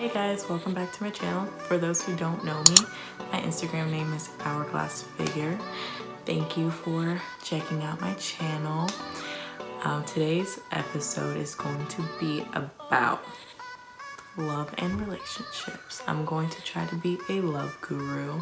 Hey guys, welcome back to my channel. For those who don't know me, my Instagram name is Hourglass Figure. Thank you for checking out my channel. Today's episode is going to be about love and relationships. I'm going to try to be a love guru.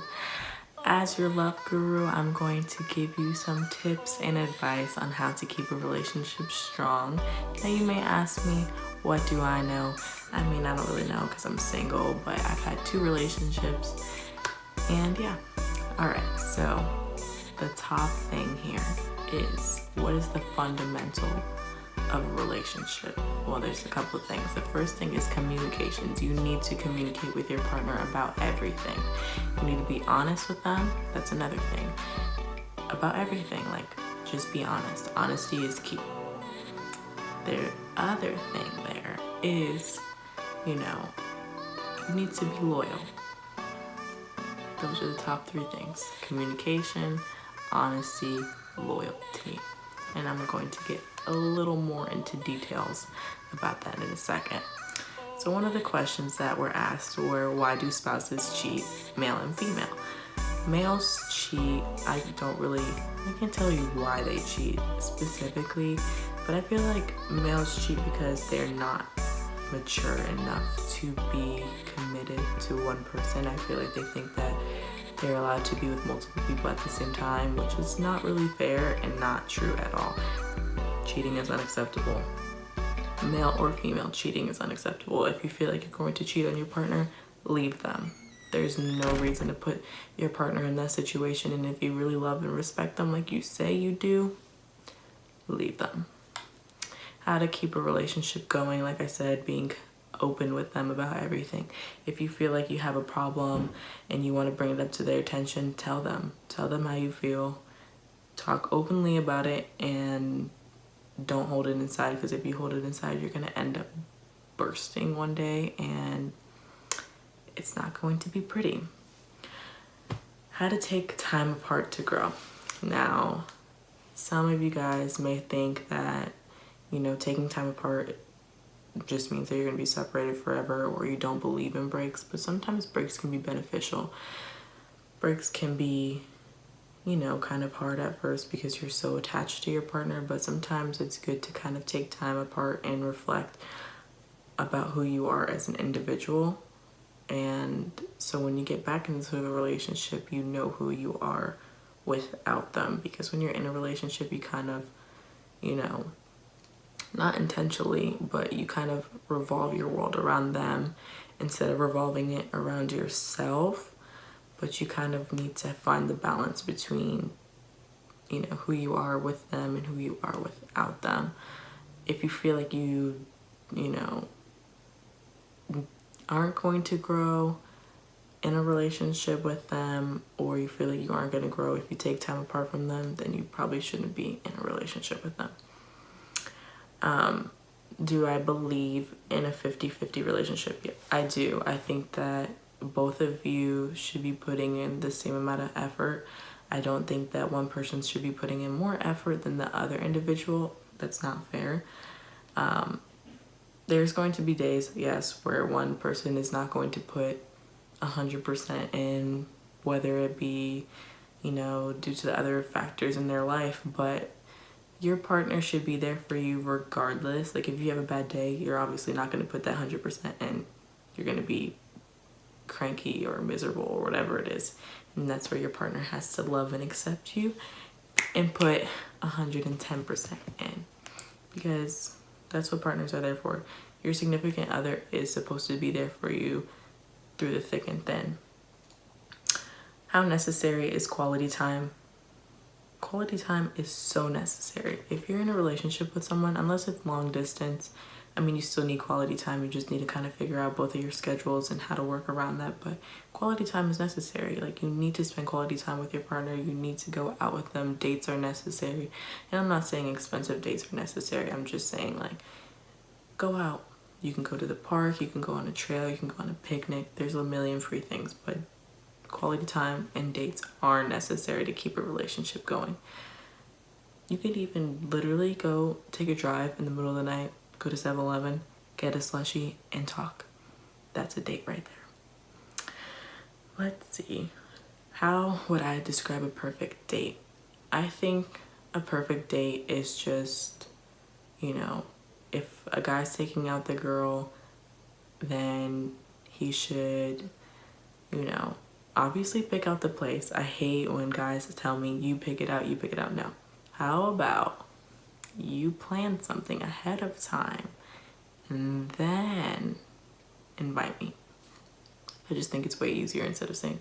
As your love guru, I'm going to give you some tips and advice on how to keep a relationship strong. Now you may ask me, what do I know? I mean, I don't really know because I'm single, but I've had 2 relationships and yeah. All right, so the top thing here is, what is the fundamental of a relationship? Well, there's a couple of things. The first thing is communications. You need to communicate with your partner about everything. You need to be honest with them. That's another thing. About everything, like just be honest. Honesty is key. The other thing there is, you need to be loyal. Those are the top 3 things: communication, honesty, loyalty. And I'm going to get a little more into details about that in a second. So one of the questions that were asked were, why do spouses cheat, male and female? Males cheat. I can't tell you why they cheat specifically, but I feel like males cheat because they're not mature enough to be committed to one person. I feel like they think that they're allowed to be with multiple people at the same time, which is not really fair and not true at all. Cheating is unacceptable. Male or female, cheating is unacceptable. If you feel like you're going to cheat on your partner, leave them. There's no reason to put your partner in that situation, and if you really love and respect them like you say you do, leave them. How to keep a relationship going, like I said, being open with them about everything. If you feel like you have a problem and you want to bring it up to their attention, tell them how you feel. Talk openly about it and don't hold it inside, because if you hold it inside, you're going to end up bursting one day and it's not going to be pretty. How to take time apart to grow. Now, some of you guys may think that, taking time apart just means that you're going to be separated forever, or you don't believe in breaks, but sometimes breaks can be beneficial. Breaks can be, kind of hard at first because you're so attached to your partner, but sometimes it's good to kind of take time apart and reflect about who you are as an individual. And so when you get back into the relationship, you know who you are without them, because when you're in a relationship, you kind of, not intentionally, but you kind of revolve your world around them instead of revolving it around yourself. But you kind of need to find the balance between, who you are with them and who you are without them. If you feel like you aren't going to grow in a relationship with them, or you feel like you aren't going to grow if you take time apart from them, then you probably shouldn't be in a relationship with them. Do I believe in a 50-50 relationship? Yeah, I do. I think that both of you should be putting in the same amount of effort. I don't think that one person should be putting in more effort than the other individual. That's not fair. There's going to be days, yes, where one person is not going to put 100% in, whether it be, due to the other factors in their life, but your partner should be there for you regardless. Like, if you have a bad day, you're obviously not going to put that 100% in. You're going to be cranky or miserable or whatever it is. And that's where your partner has to love and accept you and put 110% in, because that's what partners are there for. Your significant other is supposed to be there for you through the thick and thin. How necessary is quality time? Quality time is so necessary. If you're in a relationship with someone, unless it's long distance, you still need quality time. You just need to kind of figure out both of your schedules and how to work around that. But quality time is necessary. Like, you need to spend quality time with your partner. You need to go out with them. Dates are necessary. And I'm not saying expensive dates are necessary. I'm just saying, like, go out. You can go to the park. You can go on a trail. You can go on a picnic. There's a million free things. But quality time and dates are necessary to keep a relationship going. You could even literally go take a drive in the middle of the night, go to 7-Eleven, get a slushie, and talk. that's a date right there. Let's see. How would I describe a perfect date? I think a perfect date is just, you know, if a guy's taking out the girl, then he should, you know, obviously pick out the place. I hate when guys tell me, you pick it out, you pick it out. No. How about you plan something ahead of time and then invite me? I just think it's way easier instead of saying,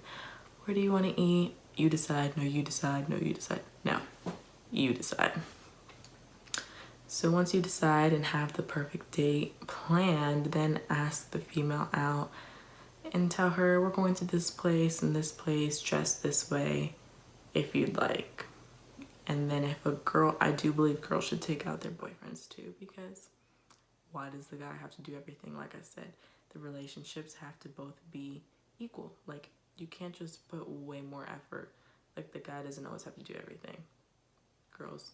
where do you want to eat? You decide. No, you decide. No, you decide. No, you decide. So once you decide and have the perfect date planned, then ask the female out and tell her, we're going to this place and this place, dress this way if you'd like. And then if a girl, I do believe girls should take out their boyfriends too, because why does the guy have to do everything? Like I said, the relationships have to both be equal. Like, you can't just put way more effort. Like, the guy doesn't always have to do everything. Girls,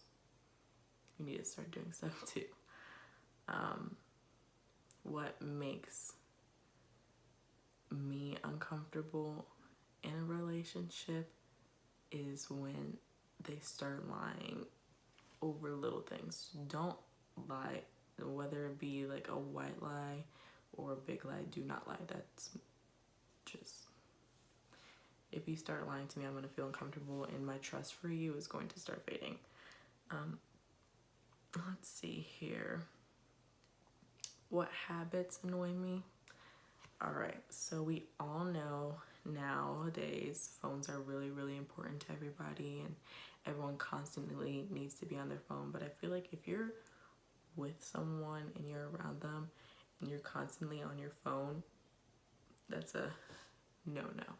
you need to start doing stuff too. What makes me uncomfortable in a relationship is when they start lying over little things. Don't lie, whether it be like a white lie or a big lie. Do not lie. That's just, if you start lying to me, I'm going to feel uncomfortable, and my trust for you is going to start fading. Let's see here. What habits annoy me? All right, so we all know nowadays phones are really, really important to everybody, and everyone constantly needs to be on their phone. But I feel like if you're with someone and you're around them and you're constantly on your phone, that's a no-no.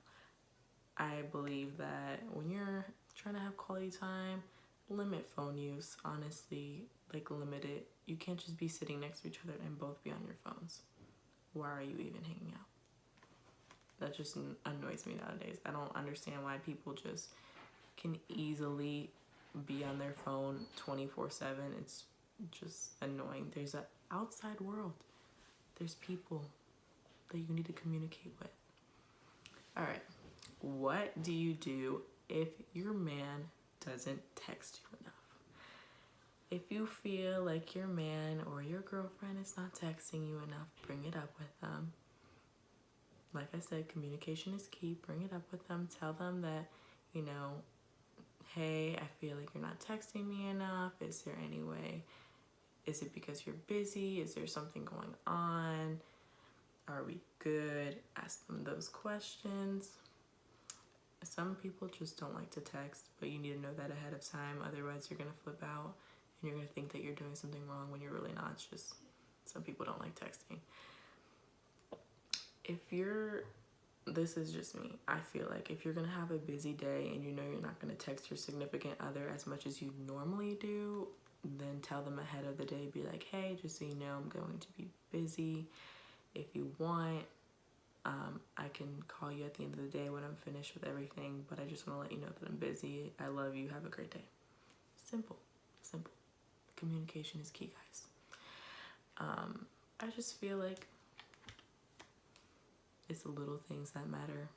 I believe that when you're trying to have quality time, limit phone use. Honestly, like, limit it. You can't just be sitting next to each other and both be on your phones. Why are you even hanging out? That just annoys me nowadays. I don't understand why people just can easily be on their phone 24/7. It's just annoying. There's an outside world. There's people that you need to communicate with. All right. What do you do if your man doesn't text you enough? If you feel like your man or your girlfriend is not texting you enough, bring it up with them. Like I said, communication is key. Bring it up with them. Tell them that, you know, hey, I feel like you're not texting me enough. Is there any way? Is it because you're busy? Is there something going on? Are we good? Ask them those questions. Some people just don't like to text, but you need to know that ahead of time. Otherwise, you're going to flip out and you're going to think that you're doing something wrong when you're really not. It's just some people don't like texting. This is just me. I feel like if you're going to have a busy day and you know you're not going to text your significant other as much as you normally do, then tell them ahead of the day. Be like, hey, just so you know, I'm going to be busy. If you want, I can call you at the end of the day when I'm finished with everything, but I just want to let you know that I'm busy. I love you. Have a great day. Simple. Communication is key, guys. I just feel like it's the little things that matter,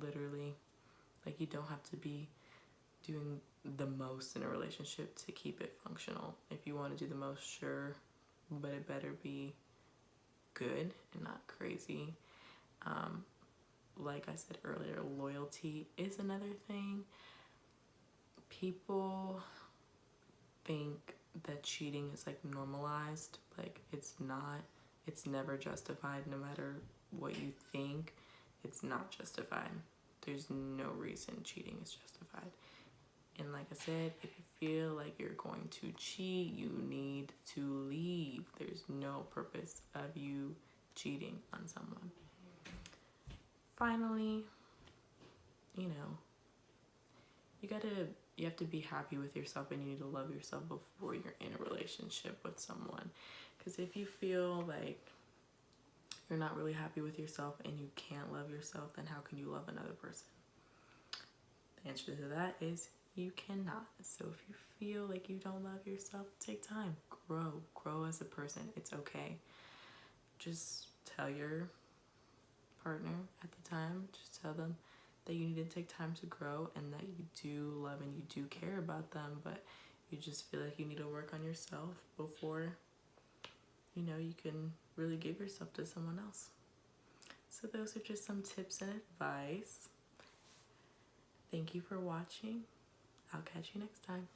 literally. Like, you don't have to be doing the most in a relationship to keep it functional. If you want to do the most, sure, but it better be good and not crazy. Like I said earlier, loyalty is another thing. People think that cheating is like normalized. Like, it's not. It's never justified. No matter what you think, it's not justified. There's no reason cheating is justified. And like I said, if you feel like you're going to cheat, you need to leave. There's no purpose of you cheating on someone. Finally, you know, you have to be happy with yourself, and you need to love yourself before you're in a relationship with someone. Because if you feel like you're not really happy with yourself and you can't love yourself, then how can you love another person? The answer to that is you cannot. So if you feel like you don't love yourself, take time. Grow as a person. It's okay. Just tell your partner at the time. Just tell them that you need to take time to grow and that you do love and you do care about them, but you just feel like you need to work on yourself before, you know, you can really give yourself to someone else. So those are just some tips and advice. Thank you for watching. I'll catch you next time.